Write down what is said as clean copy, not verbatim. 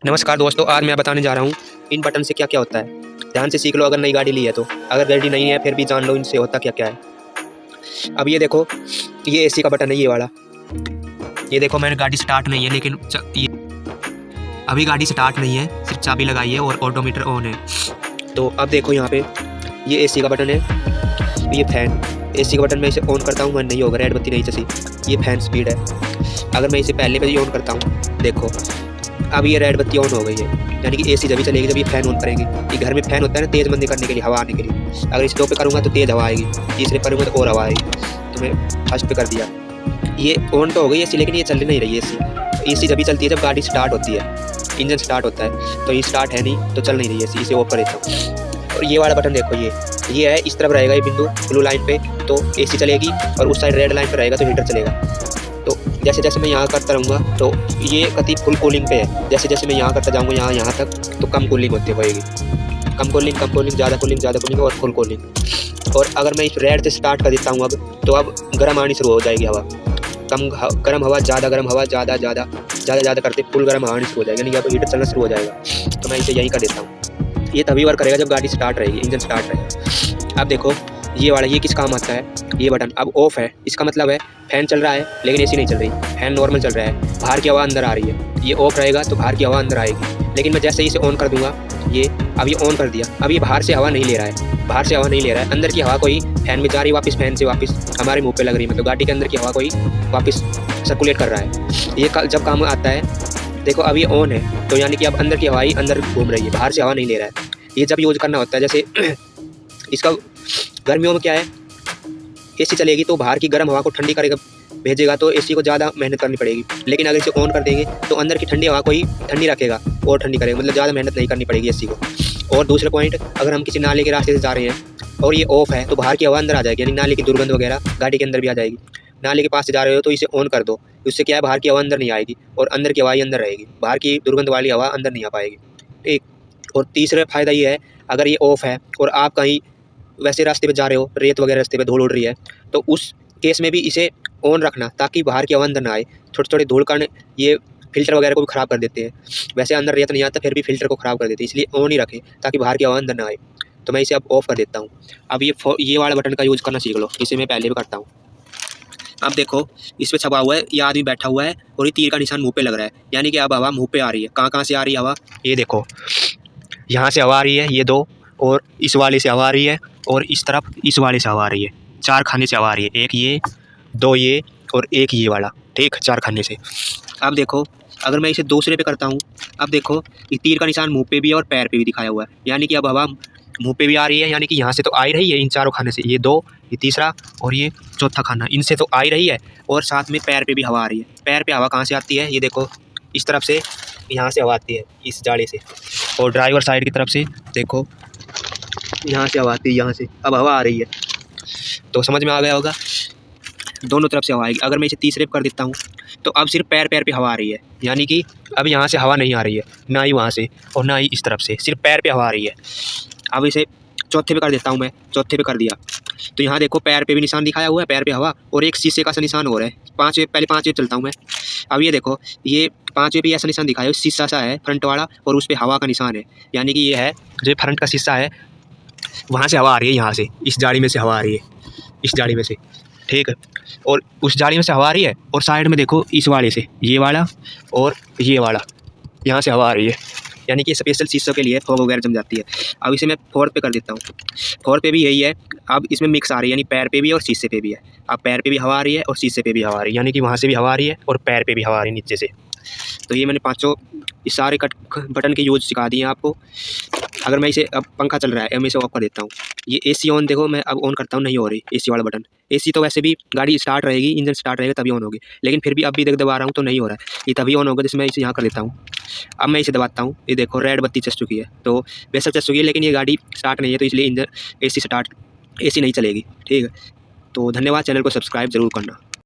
नमस्कार दोस्तों, आज मैं बताने जा रहा हूँ इन बटन से क्या क्या होता है। ध्यान से सीख लो अगर नई गाड़ी ली है तो। अगर गाड़ी नहीं है फिर भी जान लो इनसे होता क्या क्या है। अब ये देखो, ये एसी का बटन है, ये वाला। ये देखो, मैंने गाड़ी स्टार्ट नहीं है लेकिन ये अभी गाड़ी स्टार्ट नहीं है, सिर्फ चाबी लगाई है और ऑडोमीटर ऑन है। तो अब देखो यहाँ पे ये एसी का बटन है, ये फैन। एसी का बटन मैं इसे ऑन करता हूँ, मन नहीं होगा, रेड बत्ती नहीं चसी। ये फैन स्पीड है। अगर मैं इसे पहले पे ही ऑन करता हूँ, देखो अब ये रेड बत्ती ऑन हो गई है, यानी कि एसी जब चलेगी जब ये फैन ऑन करेंगे। ये घर में फैन होता है ना, तेज़ मंदी करने के लिए, हवा आने के लिए। अगर इस दो पे करूँगा तो तेज़ हवा आएगी, तीसरे करूँगा तो और हवा आएगी। तो मैं फर्स्ट पे कर दिया। ये ऑन तो हो गई एसी, लेकिन ये चल नहीं रही है एसी। एसी जब चलती है जब गाड़ी स्टार्ट होती है, इंजन स्टार्ट होता है। तो ये स्टार्ट है नहीं तो चल नहीं रही है एसी, इसे ऑफ कर देता हूँ। और ये वाला बटन देखो, ये है, इस तरफ रहेगा ये बिंदु ब्लू लाइन पे तो एसी चलेगी, और उस साइड रेड लाइन पे रहेगा तो हीटर चलेगा। तो जैसे जैसे मैं यहाँ करता रहूँगा तो ये कति फुल कूलिंग पे है। जैसे जैसे मैं यहाँ करता जाऊँगा यहाँ तक तो कम कूलिंग होती होएगी। कम कूलिंग, ज़्यादा कूलिंग और फुल कूलिंग। और अगर मैं इस रेड से स्टार्ट कर देता हूँ अब, तो अब गर्म आनी शुरू हो जाएगी हवा। कम गर्म हवा, ज़्यादा गर्म हवा, ज़्यादा करते फुल गर्म हवा आनी शुरू हो जाएगी, यानी कि अब हीटर चलना शुरू हो जाएगा। तो मैं इसे यही कर देता हूँ। ये तभी वर्क करेगा जब गाड़ी स्टार्ट रहेगी, इंजन स्टार्ट रहेगा। अब देखो ये वाला, ये किस काम आता है, ये बटन अब ऑफ है। इसका मतलब है फैन चल रहा है लेकिन एसी नहीं चल रही, फैन नॉर्मल चल रहा है, बाहर की हवा अंदर आ रही है। ये ऑफ रहेगा तो बाहर की हवा अंदर आएगी। लेकिन मैं जैसे ही इसे ऑन कर दूंगा, ये अब ये ऑन कर दिया, अब ये बाहर से हवा नहीं ले रहा है, बाहर से हवा नहीं ले रहा है। अंदर की हवा कोई फैन में जा रही है, वापस फैन से वापस हमारे मुंह पे लग रही है, मतलब गाड़ी के अंदर की हवा कोई वापस सर्कुलेट कर रहा है। ये जब काम आता है, देखो अब ये ऑन है तो यानी कि अब अंदर की हवा ही अंदर घूम रही है, बाहर से हवा नहीं ले रहा है। ये जब यूज करना होता है, जैसे इसका गर्मियों में क्या है, एसी चलेगी तो बाहर की गर्म हवा को ठंडी करेगा, भेजेगा, तो एसी को ज़्यादा मेहनत करनी पड़ेगी। लेकिन अगर इसे ऑन कर देंगे तो अंदर की ठंडी हवा को ही ठंडी रखेगा और ठंडी करेगा, मतलब ज़्यादा मेहनत नहीं करनी पड़ेगी एसी को। और दूसरा पॉइंट, अगर हम किसी नाले के रास्ते से जा रहे हैं और ये ऑफ है तो बाहर की हवा अंदर आ जाएगी, यानी नाले की दुर्गंध वगैरह गाड़ी के अंदर भी आ जाएगी। नाले के पास से जा रहे हो तो इसे ऑन कर दो, उससे क्या है, बाहर की हवा अंदर नहीं आएगी और अंदर की हवा ही अंदर रहेगी, बाहर की दुर्गंध वाली हवा अंदर नहीं आ पाएगी। ठीक। और तीसरा फ़ायदा ये है, अगर ये ऑफ है और आप कहीं वैसे रास्ते पे जा रहे हो, रेत वगैरह रास्ते पे धूल उड़ रही है, तो उस केस में भी इसे ऑन रखना ताकि बाहर की हवा अंदर ना आए। छोटे-छोटे धूल कण ये फ़िल्टर वगैरह को भी ख़राब कर देते हैं। वैसे अंदर रेत नहीं आता फिर भी फ़िल्टर को ख़राब कर देते हैं, इसलिए ऑन ही रखें ताकि बाहर की हवा अंदर ना आए। तो मैं इसे अब ऑफ़ कर देता हूँ। अब ये वाला बटन का यूज़ करना सीख लो, इसे मैं पहले भी करता हूँ। अब देखो इस पे छपा हुआ है, ये आदमी बैठा हुआ है और ये तीर का निशान मुँह पे लग रहा है, यानी कि अब हवा मुँह पे आ रही है। कहाँ-कहाँ से आ रही है हवा, ये देखो, यहाँ से हवा आ रही है, ये 2, और इस वाले से हवा आ रही है, और इस तरफ इस वाले से हवा आ रही है। 4 खाने से हवा आ रही है, 1 ये, 2 ये और 1 ये वाला, ठीक, 4 खाने से। अब देखो अगर मैं इसे दूसरे पे करता हूँ, अब देखो ये तीर का निशान मुँह पे भी है और पैर पे भी दिखाया हुआ है, यानी कि अब हवा मुँह पे भी आ रही है, यानी कि यहाँ से तो आ ही रही है इन चारों खाने से, ये 2, ये तीसरा और ये चौथा खाना, इनसे तो आ ही रही है। और साथ में पैर पे भी हवा आ रही है। पैर पे हवा कहाँ से आती है, ये देखो इस तरफ से, यहाँ से हवा आती है इस जाली से, और ड्राइवर साइड की तरफ से देखो यहाँ से हवा आती है, यहाँ से अब हवा आ रही है। तो समझ में आ गया होगा, दोनों तरफ से हवा आएगी। अगर मैं इसे तीसरे पे कर देता हूँ तो अब सिर्फ पैर पे हवा आ रही है, यानी कि अब यहाँ से हवा नहीं आ रही है, ना ही वहाँ से और ना ही इस तरफ से, सिर्फ पैर पे हवा आ रही है। अब इसे चौथे पे कर देता हूँ मैं, चौथे पे कर दिया तो यहाँ देखो पैर पे भी निशान दिखाया हुआ है, पैर पे हवा, और एक शीशे का सा निशान हो रहा है। पहले 5 पे चलता हूँ मैं। अब ये देखो, ये 5 पे ऐसा निशान दिखाया, शीशा सा है फ्रंट वाला, और उस पर हवा का निशान है, यानी कि ये है जो फ्रंट का शीशा है, वहाँ से हवा आ रही है, यहाँ से इस जाली में से हवा आ रही है, इस जाली में से, ठीक है। और उस जाली में से हवा आ रही है, और साइड में देखो इस वाले से, ये वाला और ये वाला, यहाँ से हवा आ रही है, यानी कि स्पेशल शीशों के लिए फॉग वगैरह जम जाती है। अब इसे मैं 4 पे कर देता हूँ। 4 पे भी यही है, अब इसमें मिक्स आ रही है, यानी पैर पे भी और शीशे पे भी है। अब पैर पे भी हवा आ रही है और शीशे पे भी हवा आ रही है, यानी कि वहाँ से भी हवा आ रही है और पैर पे भी हवा आ रही है नीचे से। तो ये मैंने पाँचों इस सारे बटन के यूज सिखा दिए आपको। अगर मैं इसे, अब पंखा चल रहा है, मैं इसे ऑफ कर देता हूँ। ये एसी ऑन देखो, मैं अब ऑन करता हूँ, नहीं हो रही एसी वाला बटन। एसी तो वैसे भी गाड़ी स्टार्ट रहेगी, इंजन स्टार्ट रहेगा तभी ऑन होगी, लेकिन फिर भी अब भी दबा रहा हूँ तो नहीं हो रहा है। ये तभी ऑन होगा जैसे मैं इसे यहाँ कर देता हूँ। अब मैं इसे दबाता हूँ, ये देखो रेड बत्ती चस चुकी है, तो बेशक चस चुकी है, लेकिन ये गाड़ी स्टार्ट नहीं है, तो इसलिए इंजन एसी नहीं चलेगी, ठीक है। तो धन्यवाद, चैनल को सब्सक्राइब ज़रूर करना।